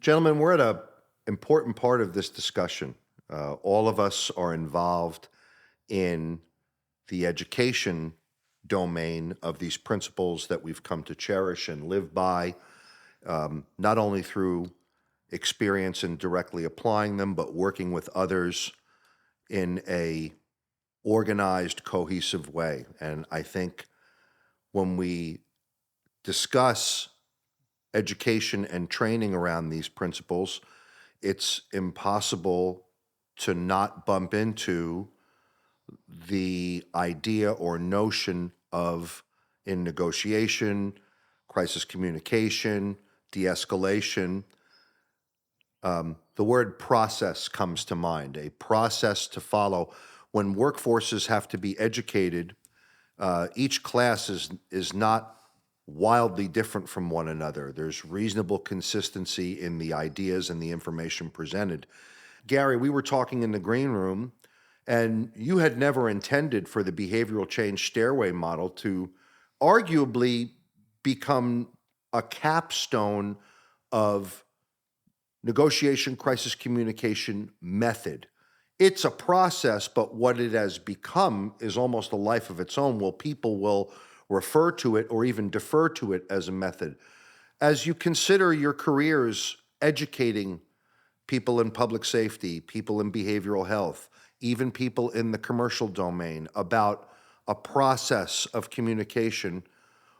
Gentlemen, we're at an important part of this discussion. All of us are involved in the education domain of these principles that we've come to cherish and live by, not only through experience in directly applying them, but working with others in a organized, cohesive way. And I think when we discuss education and training around these principles, it's impossible to not bump into the idea or notion of, in negotiation, crisis communication, de-escalation, the word process comes to mind, a process to follow. When workforces have to be educated, each class is not wildly different from one another. There's reasonable consistency in the ideas and the information presented. Gary, we were talking in the green room, and you had never intended for the behavioral change stairway model to arguably become a capstone of negotiation crisis communication method. It's a process, but what it has become is almost a life of its own. Well, people will refer to it or even defer to it as a method. As you consider your careers educating people in public safety, people in behavioral health, even people in the commercial domain about a process of communication,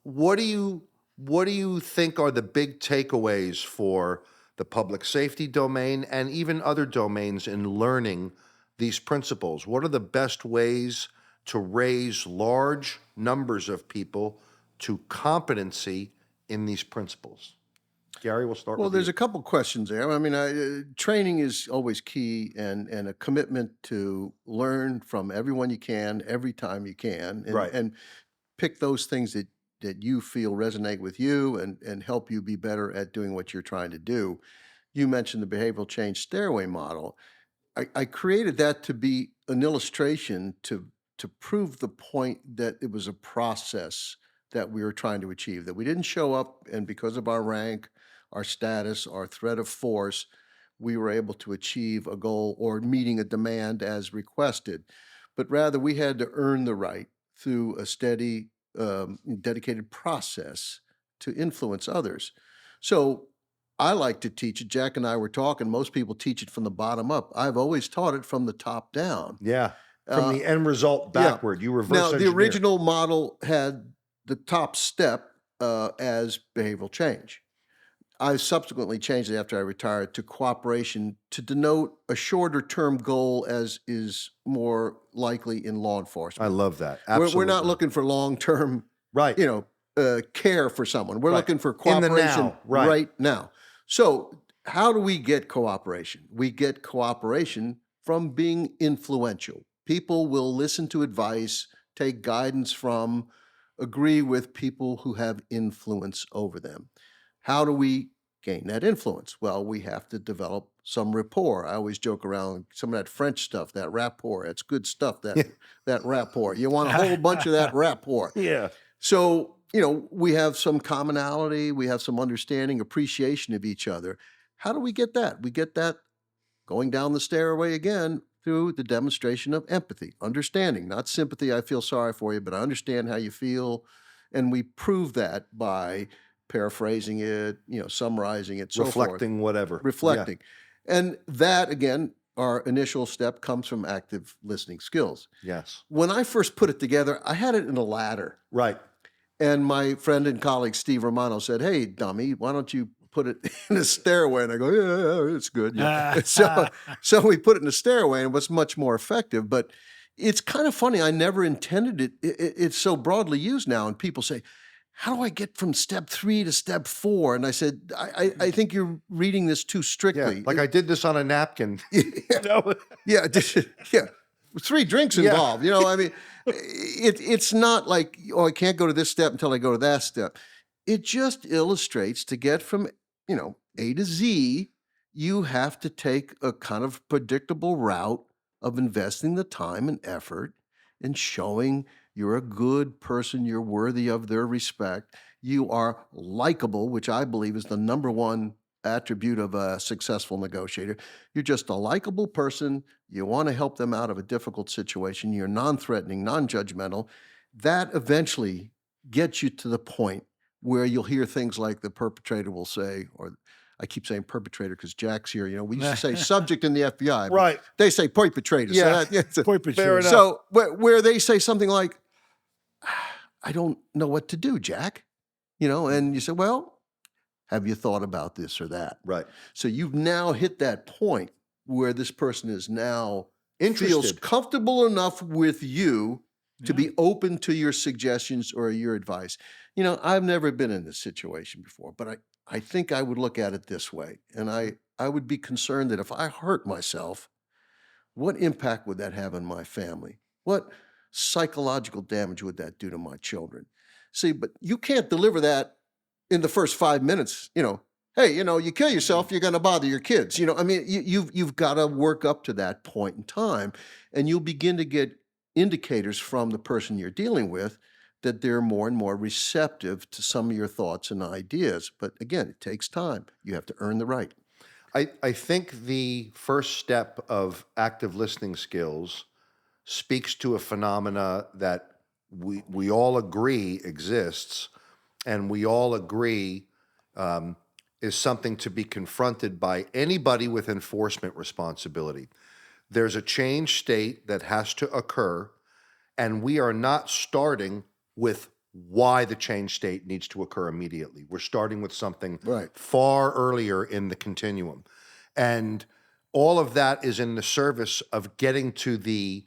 what do you think are the big takeaways for the public safety domain and even other domains in learning these principles? What are the best ways to raise large numbers of people to competency in these principles? Gary, we'll start Well, with there's you. a couple questions there. I mean, training is always key, and a commitment to learn from everyone you can, every time you can, Right. and pick those things that you feel resonate with you and help you be better at doing what you're trying to do. You mentioned the behavioral change stairway model. I created that to be an illustration to prove the point that it was a process that we were trying to achieve, that we didn't show up and because of our rank, our status, our threat of force, we were able to achieve a goal or meeting a demand as requested. But rather, we had to earn the right through a steady, dedicated process to influence others. So I like to teach it. Jack and I were talking. Most people teach it from the bottom up. I've always taught it from the top down. Yeah. From Uh, the end result yeah. backward, you reverse Now, the engineer. original model had the top step as behavioral change. I subsequently changed it after I retired to cooperation to denote a shorter term goal as is more likely in law I enforcement. love that. We're Absolutely. not looking for long term, Right. care for someone. We're Right. looking for In the cooperation now, right. right now. So, how do we get cooperation? We get cooperation from being influential. People will listen to advice, take guidance from, agree with people who have influence over them. How do we gain that influence? Well, we have to develop some rapport. I always joke around some of that French stuff, that rapport. It's good stuff, that rapport. You want a whole bunch of that rapport. Yeah. So, we have some commonality, we have some understanding, appreciation of each other. How do we get that? We get that going down the stairway again through the demonstration of empathy, understanding, not sympathy, I feel sorry for you, but I understand how you feel. And we prove that by paraphrasing it, summarizing it, so forth. Reflecting, whatever. Reflecting. And that, again, our initial step comes from active listening skills. Yes. When I first put it together, I had it in a ladder. Right. And my friend and colleague, Steve Romano, said, "Hey, dummy, why don't you put it in a stairway?" And I go, "Yeah, it's good." Yeah. So we put it in a stairway, and it was much more effective. But it's kind of funny. I never intended it. It's so broadly used now, and people say, "How do I get from step 3 to step 4?" And I said, I think you're reading this too strictly. Yeah. Like I did this on a napkin. Yeah, 3 drinks involved. I mean, it's not like, I can't go to this step until I go to that step. It just illustrates to get from, A to Z, you have to take a kind of predictable route of investing the time and effort and showing you're a good person, you're worthy of their respect, you are likable, which I believe is the number one attribute of a successful negotiator. You're just a likable person. You want to help them out of a difficult situation. You're non-threatening, non-judgmental. That eventually gets you to the point where you'll hear things like the perpetrator will say, or I keep saying perpetrator because Jack's here. You know, we used to say subject in the FBI, but Right. they say perpetrator. Yeah. Fair enough. So where they say something like, I don't know what to do, Jack. You know, and you say, well, have you thought about this or that? Right. So you've now hit that point where this person is now feels Interested. comfortable enough with you to be open to your suggestions or your advice. You know, I've never been in this situation before, but I think I would look at it this way. And I would be concerned that if I hurt myself, what impact would that have on my family? What psychological damage would that do to my children? See, but you can't deliver that in the first 5 minutes. You know, hey, you know, you kill yourself, you're going to bother your kids. You know, I mean, you've got to work up to that point in time, and you'll begin to get indicators from the person you're dealing with that they're more and more receptive to some of your thoughts and ideas. But again, it takes time. You have to earn the right. I think the first step of active listening skills speaks to a phenomena that we all agree exists, and we all agree is something to be confronted by anybody with enforcement responsibility. There's a change state that has to occur, and we are not starting with why the change state needs to occur immediately. We're starting with something Right. far earlier in the continuum. And all of that is in the service of getting to the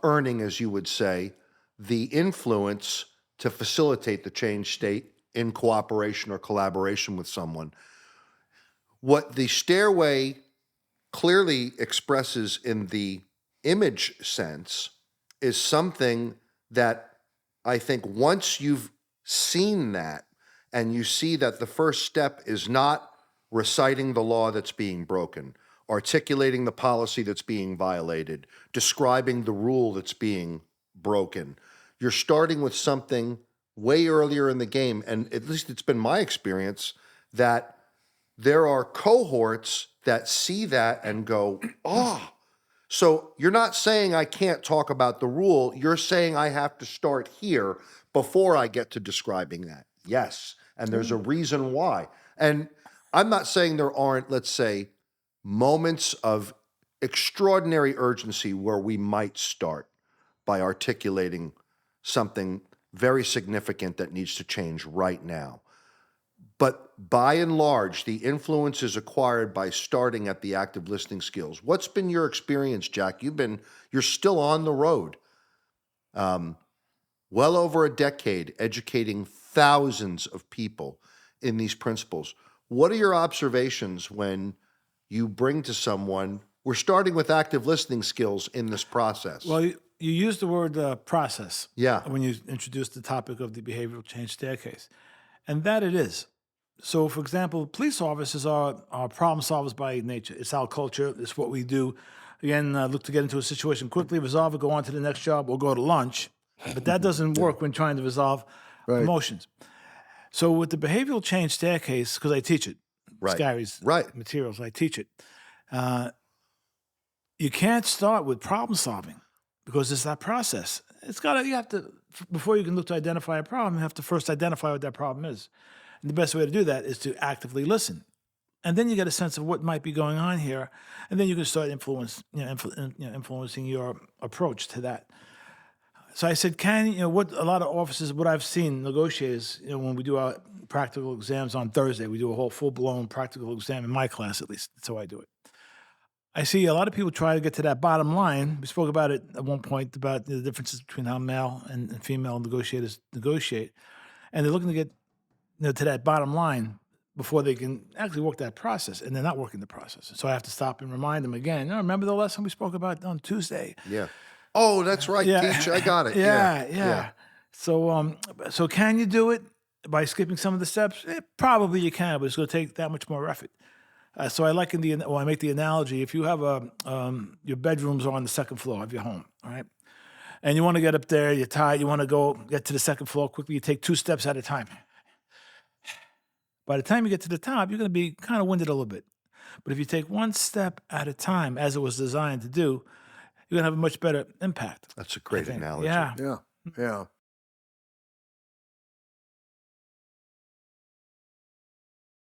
earning, as you would say, the influence to facilitate the change state in cooperation or collaboration with someone. What the stairway clearly expresses in the image sense is something that I think once you've seen that and you see that the first step is not reciting the law that's being broken, articulating the policy that's being violated, describing the rule that's being broken, you're starting with something way earlier in the game. And at least it's been my experience that there are cohorts that see that and go, oh, so you're not saying I can't talk about the rule. You're saying I have to start here before I get to describing that. Yes. And there's a reason why. And I'm not saying there aren't, let's say, moments of extraordinary urgency where we might start by articulating something very significant that needs to change right now. But by and large, the influence is acquired by starting at the active listening skills. What's been your experience, Jack? You're still on the road. Well over a decade, educating thousands of people in these principles. What are your observations when you bring to someone, we're starting with active listening skills in this process? Well, you used the word process. Yeah. When you introduced the topic of the behavioral change staircase, and that it is. So, for example, police officers are problem solvers by nature. It's our culture. It's what we do. Again, look to get into a situation quickly, resolve it, go on to the next job, or go to lunch. But that doesn't work when trying to resolve emotions. So with the behavioral change staircase, because I teach it, Scary's materials, I teach it. You can't start with problem solving because it's that process. You have to, before you can look to identify a problem, you have to first identify what that problem is. And the best way to do that is to actively listen. And then you get a sense of what might be going on here. And then you can start influencing your approach to that. So I said, what a lot of officers, what I've seen, negotiators, when we do our practical exams on Thursday, we do a whole full-blown practical exam in my class, at least. That's how I do it. I see a lot of people try to get to that bottom line. We spoke about it at one point, about the differences between how male and female negotiators negotiate. And they're looking to get to that bottom line before they can actually work that process, and they're not working the process. So I have to stop and remind them again, remember the lesson we spoke about on Tuesday? Yeah. Oh, that's right, teach. I got it. Yeah. So can you do it by skipping some of the steps? Probably you can, but it's going to take that much more effort. So I make the analogy, if you have your bedrooms are on the second floor of your home, all right? And you want to get up there, you're tired, you want to get to the second floor quickly, you take 2 steps at a time. By the time you get to the top, you're going to be kind of winded a little bit. But if you take one step at a time, as it was designed to do, you're going to have a much better impact. That's a I great think. analogy. Yeah. Yeah, yeah.